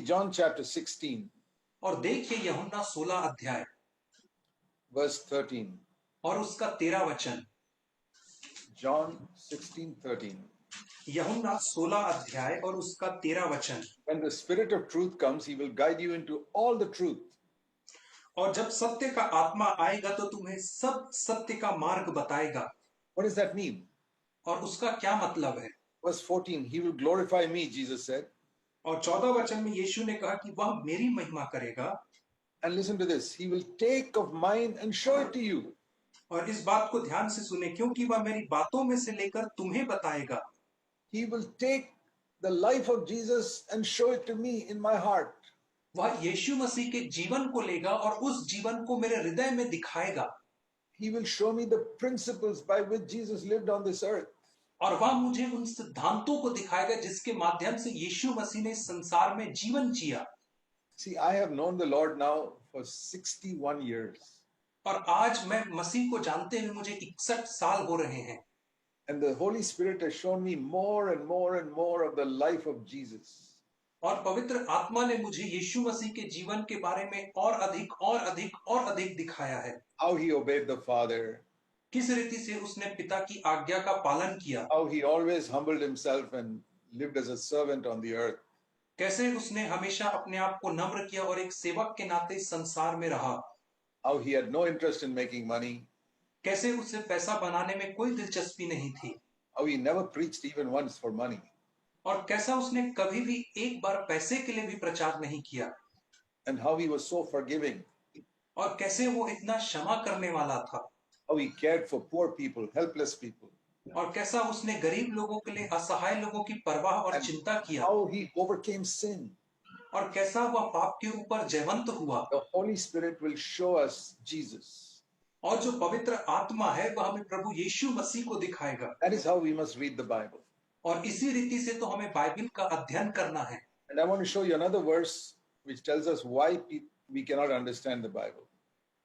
John chapter 16, और देखिए यूहन्ना 16 अध्याय verse 13. और उसका 13 वचन। John 16:13. यूहन्ना 16 अध्याय और उसका 13 वचन। When the Spirit of truth comes, he will guide you into all the truth. और जब सत्य का आत्मा आएगा तो तुम्हें सब सत्य का मार्ग बताएगा। What does that mean? और उसका क्या मतलब है? Verse 14, he will glorify me, Jesus said. और 14 वचन में यीशु ने कहा कि वह मेरी महिमा करेगा। And listen to this, he will take of mine and show it to you. और इस बात को ध्यान से सुने, क्योंकि वह मेरी बातों में से लेकर तुम्हें बताएगा। He will take the life of Jesus and show it to me in my heart. वह यीशु मसीह के जीवन को लेगा और उस जीवन को मेरे हृदय में दिखाएगा। He will show me the principles by which Jesus lived on this earth. और वह मुझे उन सिद्धांतों को दिखाएगा जिसके माध्यम से यीशु मसीह ने संसार में जीवन जिया। See, I have known the Lord now for 61 years. और आज मैं मसीह को जानते हुए मुझे 61 साल हो रहे हैं। And the Holy Spirit has shown me more and more and more of the life of Jesus. और पवित्र आत्मा ने मुझे यीशु मसीह के जीवन के बारे में और अधिक और अधिक और अधिक दिखाया है। How he obeyed the Father. किस रीति से उसने पिता की आज्ञा का पालन किया। How he always humbled himself and lived as a servant on the earth. कैसे उसने हमेशा अपने आप को नम्र किया और एक सेवक के नाते संसार में रहा। How he had no interest in making money. कैसे उसे पैसा बनाने में कोई दिलचस्पी नहीं थी। How he never preached even once for money. और कैसा उसने कभी भी एक बार पैसे के लिए भी प्रचार नहीं किया। And how he was so forgiving. और कैसे वो इतना क्षमा करने वाला था। How he cared for poor people, helpless people. और कैसा उसने गरीब लोगों के लिए, असहाय लोगों की परवाह और And चिंता किया। how he overcame sin. और कैसा वह पाप के ऊपर जयवंत हुआ। The Holy Spirit will show us Jesus. और जो पवित्र आत्मा है वह हमें प्रभु यीशु मसीह को दिखाएगा। That is how we must read the Bible. और इसी रीति से तो हमें बाइबल का अध्ययन करना है। And I want to show you another verse which tells us why we cannot understand the Bible.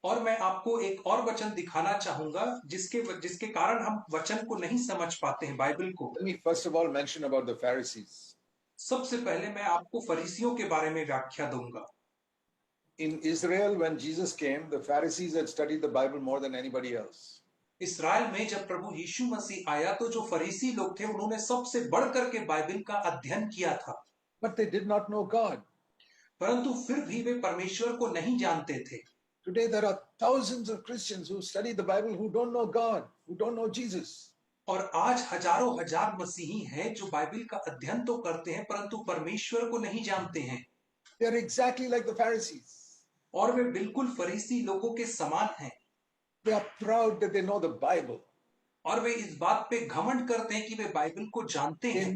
और मैं आपको एक और वचन दिखाना चाहूंगा जिसके कारण हम वचन को नहीं समझ पाते हैं, बाइबल को। Let me first of all mention about the Pharisees. सबसे पहले मैं आपको फरीसियों के बारे में व्याख्या दूंगा। In Israel, when Jesus came, the Pharisees had studied the Bible more than anybody else. Israel में जब प्रभु यीशु मसीह आया तो जो फरीसी लोग थे उन्होंने सबसे बढ़कर के बाइबल का अध्ययन किया था। But they did not know God. परंतु फिर भी वे परमेश्वर को नहीं जानते थे। Today there are thousands of Christians who study the Bible who don't know God, who don't know Jesus. और आज हजारों हजार मसीही हैं जो बाइबल का अध्ययन तो करते हैं परंतु परमेश्वर को नहीं जानते हैं। They are exactly like the Pharisees. और वे बिल्कुल फरीसी लोगों के समान हैं। They are proud that they know the Bible. और वे इस बात पे घमंड करते हैं कि वे बाइबल को जानते They हैं।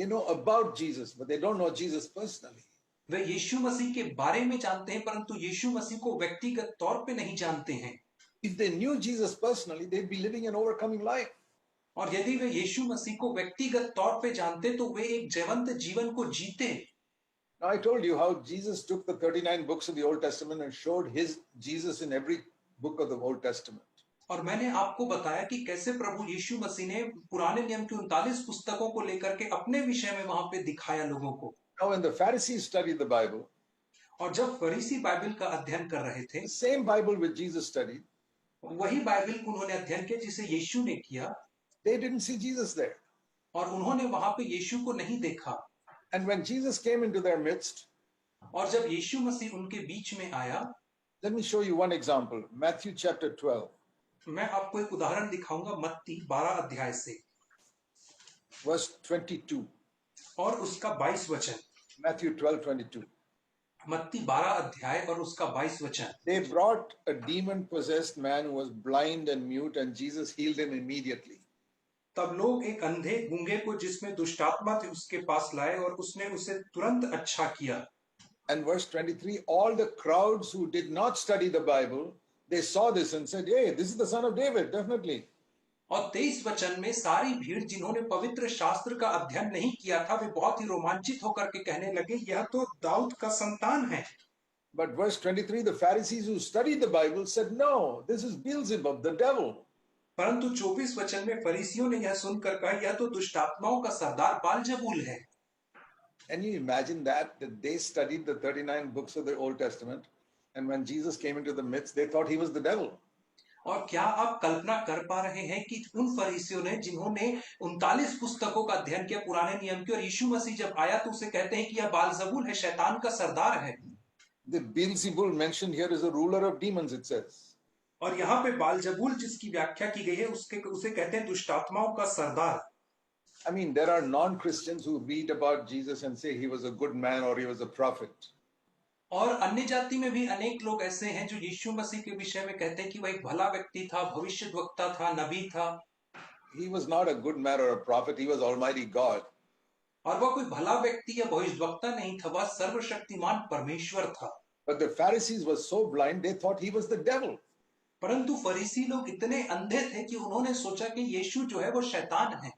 know about Jesus, but they don't know Jesus personally. वे यीशु मसीह के बारे में जानते हैं परंतु यीशु मसीह को व्यक्तिगत तौर पे नहीं जानते हैं। If they knew Jesus personally, they'd be living an overcoming life. और यदि वे यीशु मसीह को व्यक्तिगत तौर पे जानते तो वे एक जीवंत जीवन को जीते। Now I told you how Jesus took the 39 books of the Old Testament and showed his Jesus in every book of the Old Testament. और मैंने आपको बताया कि कैसे प्रभु यीशु मसीह ने पुराने नियम की 39 पुस्तकों को लेकर के अपने विषय में वहां पे दिखाया लोगों को। Now when the Pharisees studied the Bible, और जब फरीसी बाइबल का अध्ययन कर रहे थे, the same Bible which Jesus studied, वही बाइबल को उन्होंने अध्ययन किया जिसे यीशु ने किया। they didn't see Jesus there. और उन्होंने वहां पे यीशु को नहीं देखा। And when Jesus came into their midst, और जब यीशु मसीह उनके बीच में आया, let me show you one example. Matthew chapter 12. मैं आपको एक उदाहरण दिखाऊंगा मत्ती 12 अध्याय से, Verse 22. और उसका 22 वचन। Matthew 12:22. मत्ती 12 अध्याय और उसका 22 वचन। They brought a demon-possessed man who was blind and mute, and Jesus healed him immediately. तब लोग एक अंधे गूंगे को जिसमें दुष्टात्मा थी उसके पास लाए और उसने उसे तुरंत अच्छा किया। And verse 23, all the crowds who did not study the Bible, they saw this and said, hey, this is the son of David, definitely. और 23 वचन में सारी भीड़ जिन्होंने पवित्र शास्त्र का अध्ययन नहीं किया था वे बहुत ही रोमांचित होकर के कहने लगे, यह तो दाऊद का संतान है। But verse 23, the Pharisees who studied the Bible said, no, this is Beelzebub, the devil. परंतु 24 वचन में फरीसियों ने यह सुनकर कहा, यह तो दुष्टात्माओं का सरदार बालजबूल है। And you imagine that they studied the 39 books of the Old Testament, and when Jesus came into the midst, they thought he was the devil. और क्या आप कल्पना कर पा रहे हैं कि उन फरीसियों ने जिन्होंने 39 पुस्तकों का अध्ययन किया पुराने नियम की, और यीशु मसीह जब आया तो उसे कहते हैं कि यह बालजबूल है, शैतान का सरदार है। The Beelzebul mentioned here is a ruler of demons, it says. और यहाँ पे बालजबूल जिसकी व्याख्या की गई है उसे कहते हैं दुष्टात्माओं का सरदार। I mean, there are non-Christians who read about Jesus and say he was a good man or he was a prophet. और अन्य जाति में भी अनेक लोग ऐसे हैं जो यीशु मसीह के विषय में कहते हैं कि वह एक भला व्यक्ति था, भविष्यद्वक्ता था, नबी था। He was not a good man or a prophet, he was Almighty God. और वह कोई भला व्यक्ति या भविष्यद्वक्ता नहीं था, वह सर्वशक्तिमान परमेश्वर था। But the Pharisees were so blind, they thought he was the devil. परंतु फरीसी लोग इतने अंधे थे कि उन्होंने सोचा कि यीशु जो है वो शैतान है।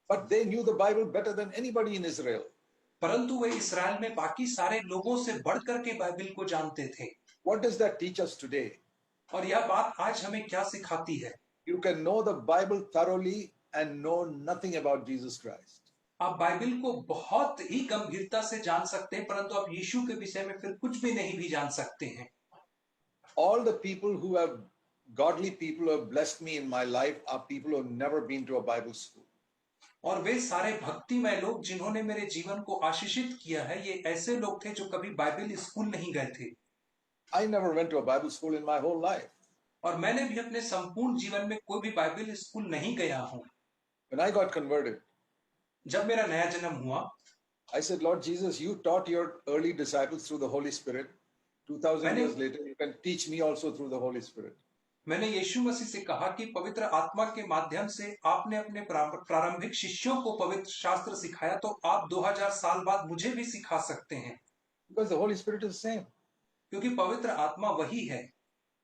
But they knew the Bible better than anybody in Israel. परंतु वे इस्राएल में बाकी सारे लोगों से बढ़कर के बाइबल को जानते थे। What does that teach us today? और यह बात आज हमें क्या सिखाती है? You can know the Bible thoroughly and know nothing about Jesus Christ. आप बाइबल को बहुत ही गंभीरता से जान सकते हैं, परंतु आप यीशु के विषय में फिर कुछ भी नहीं भी जान सकते हैं। All the people who have, godly people who have blessed me in my life are people who have never been to a Bible school. और वे सारे भक्तिमय लोग जिन्होंने मेरे जीवन को आशीषित किया है, ये ऐसे लोग थे जो कभी बाइबल स्कूल नहीं गए थे। I never went to a Bible school in my whole life. और मैंने भी अपने संपूर्ण जीवन में कोई भी बाइबल स्कूल नहीं गया हूं। When I got converted, जब मेरा नया जन्म हुआ, I said, Lord Jesus, you taught your early disciples through the Holy Spirit. 2000 years later, you can teach me also through the Holy Spirit. मैंने यीशु मसीह से कहा कि पवित्र आत्मा के माध्यम से आपने अपने प्रारंभिक शिष्यों को पवित्र शास्त्र सिखाया, तो आप 2000 साल बाद मुझे भी सिखा सकते हैं। Because the Holy Spirit is the same. क्योंकि पवित्र आत्मा वही है।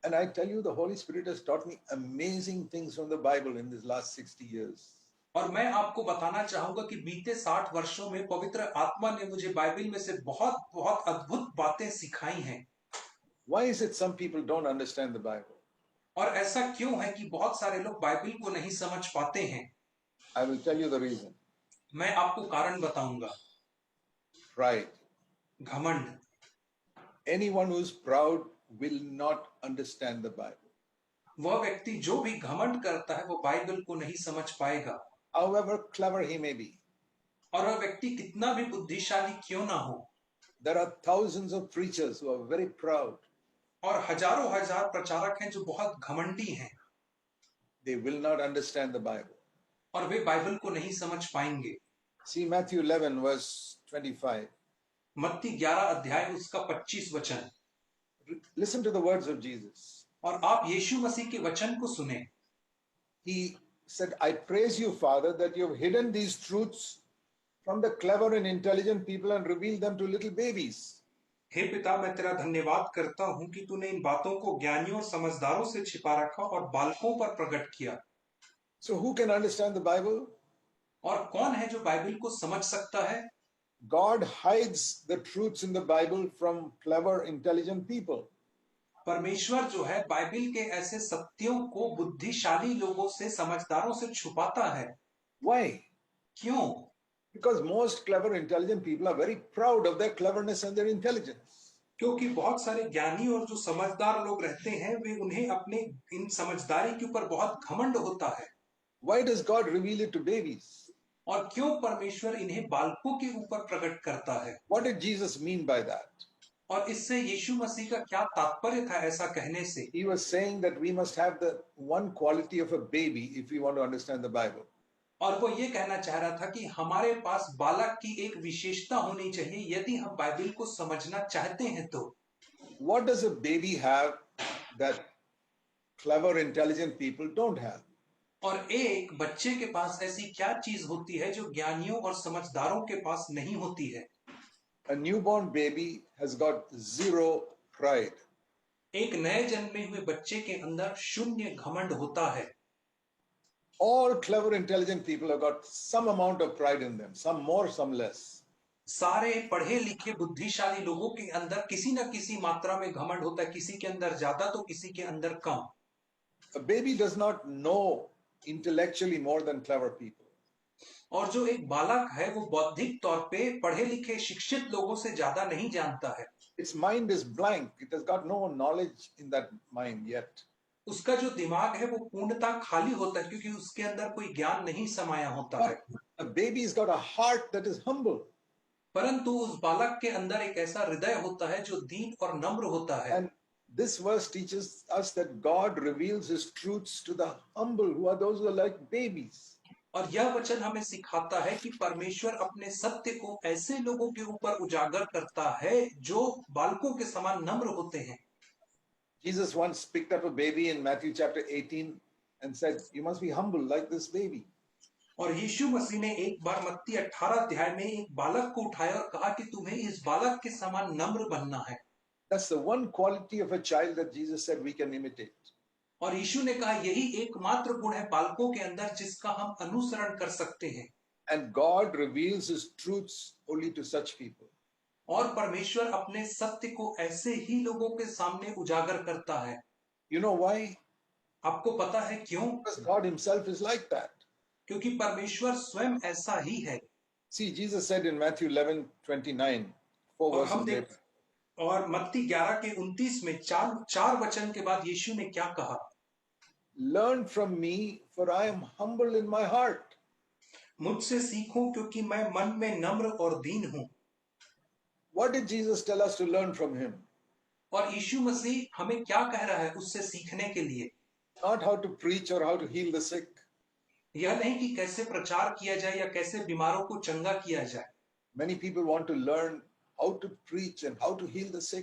And I tell you, the Holy Spirit has taught me amazing things from the Bible in these last 60 years. और मैं आपको बताना चाहूंगा कि बीते 60 वर्षों में पवित्र आत्मा ने मुझे बाइबल में से बहुत बहुत अद्भुत बातें सिखाई हैं। Why is it some people don't understand the Bible? और ऐसा क्यों है कि बहुत सारे लोग बाइबल को नहीं समझ पाते हैं? I will tell you the reason. मैं आपको कारण बताऊंगा। Pride. घमंड। Anyone who is proud will not understand the Bible. वह व्यक्ति जो भी घमंड करता है वो बाइबल को नहीं समझ पाएगा। However clever he may be. और वह व्यक्ति कितना भी बुद्धिशाली क्यों ना हो। There are thousands of preachers who are very proud. और हजारों हजार प्रचारक हैं जो बहुत घमंडी हैं। They will not understand the Bible. और वे बाइबल को नहीं समझ पाएंगे। See Matthew 11 verse 25. मत्ती 11 अध्याय उसका 25 वचन। Listen to the words of Jesus. और आप यीशु मसीह के वचन को सुने। He said, I praise you, Father, that you have hidden these truths from the clever and intelligent people and revealed them to little babies. हे पिता, मैं तेरा धन्यवाद करता हूं कि तूने इन बातों को ज्ञानियों और समझदारों से छिपा रखा और बालकों पर प्रकट किया। So who can understand the Bible? और कौन है जो बाइबल को समझ सकता है? God hides the truths in the Bible from clever, intelligent people. परमेश्वर जो है बाइबल के ऐसे सत्यों को बुद्धिशाली लोगों से, समझदारों से छुपाता है। Why? क्यों? Because most clever, intelligent people are very proud of their cleverness and their intelligence. क्योंकि बहुत सारे ज्ञानी और जो समझदार लोग रहते हैं, वे उन्हें अपने इन समझदारी के ऊपर बहुत घमंड होता है। Why does God reveal it to babies? और क्यों परमेश्वर इन्हें बालकों के ऊपर प्रकट करता है? What did Jesus mean by that? और इससे यीशु मसीह का क्या तात्पर्य था ऐसा कहने से? He was saying that we must have the one quality of a baby if we want to understand the Bible. और वो ये कहना चाह रहा था कि हमारे पास बालक की एक विशेषता होनी चाहिए यदि हम बाइबल को समझना चाहते हैं तो। What does a baby have that clever, intelligent people don't have? और एक बच्चे के पास ऐसी क्या चीज होती है जो ज्ञानियों और समझदारों के पास नहीं होती है? A newborn baby has got zero pride. एक नए जन्मे हुए बच्चे के अंदर शून्य घमंड होता है। All clever, intelligent people have got some amount of pride in them, some more, some less. सारे पढ़े लिखे बुद्धिशाली लोगों के अंदर किसी न किसी मात्रा में घमंड होता है, किसी के अंदर ज्यादा तो किसी के अंदर कम। A baby does not know intellectually more than clever people. और जो एक बालक है वो बौद्धिक तौर पे पढ़े लिखे शिक्षित लोगों से ज्यादा नहीं जानता है। Its mind is blank. It has got no knowledge in that mind yet. उसका जो दिमाग है वो पूर्णतः खाली होता है क्योंकि उसके अंदर कोई ज्ञान नहीं समाया होता है। But a baby's got a heart that is humble. परंतु उस बालक के अंदर एक ऐसा हृदय होता है जो दीन और नम्र होता है। And this verse teaches us that God reveals his truths to the humble, who are those who are like babies. और यह वचन हमें सिखाता है कि परमेश्वर अपने सत्य को ऐसे लोगों के ऊपर उजागर करता है जो बालकों के समान नम्र होते हैं। Jesus once picked up a baby in Matthew chapter 18 and said, "You must be humble like this baby." और यीशु मसीह ने एक बार मत्ती 18 अध्याय में एक बालक को उठाया और कहा कि तुम्हें इस बालक के समान नम्र बनना है। That's the one quality of a child that Jesus said we can imitate. और यीशु ने कहा यही एकमात्र गुण है बालकों के अंदर जिसका हम अनुसरण कर सकते हैं। And God reveals his truths only to such people. और परमेश्वर अपने सत्य को ऐसे ही लोगों के सामने उजागर करता है। You know why? आपको पता है क्यों? Because God himself is like that. क्योंकि परमेश्वर स्वयं ऐसा ही है। See, Jesus said in Matthew 11:29, 4 और हम verses देख later, और मत्ती 11 के 29 में चार वचन के बाद यीशु ने क्या कहा? "Learn from me, for I am humble in my heart." मुझसे सीखो क्योंकि मैं मन में नम्र और दीन हूं। What did Jesus tell us to learn from him? और यीशु मसीह हमें क्या कह रहा है उससे सीखने के लिए? Not how to preach or how to heal the sick. यह नहीं कि कैसे प्रचार किया जाए या कैसे बीमारों को चंगा किया जाए। Many people want to learn how to preach and how to heal the sick.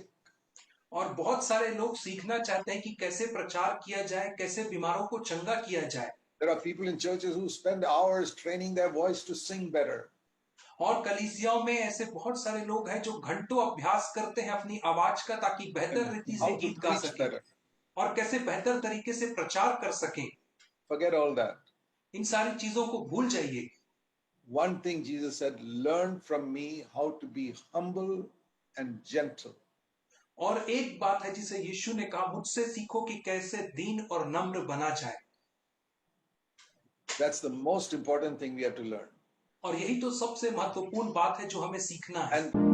और बहुत सारे लोग सीखना चाहते हैं कि कैसे प्रचार किया जाए, कैसे बीमारों को चंगा किया जाए। There are people in churches who spend hours training their voice to sing better. और कलीसियाओं में ऐसे बहुत सारे लोग हैं जो घंटों अभ्यास करते हैं अपनी आवाज का ताकि बेहतर रीति से How to गीत गा preach सके better. और कैसे बेहतर तरीके से प्रचार कर सके। Forget all that. इन सारी चीजों को भूल जाइए। One thing Jesus said, "Learn from me how to be humble and gentle." और एक बात है जिसे यीशु ने कहा मुझसे सीखो कि कैसे दीन और नम्र बना जाए। That's the most important thing we have to learn. और यही तो सबसे महत्वपूर्ण बात है जो हमें सीखना है। And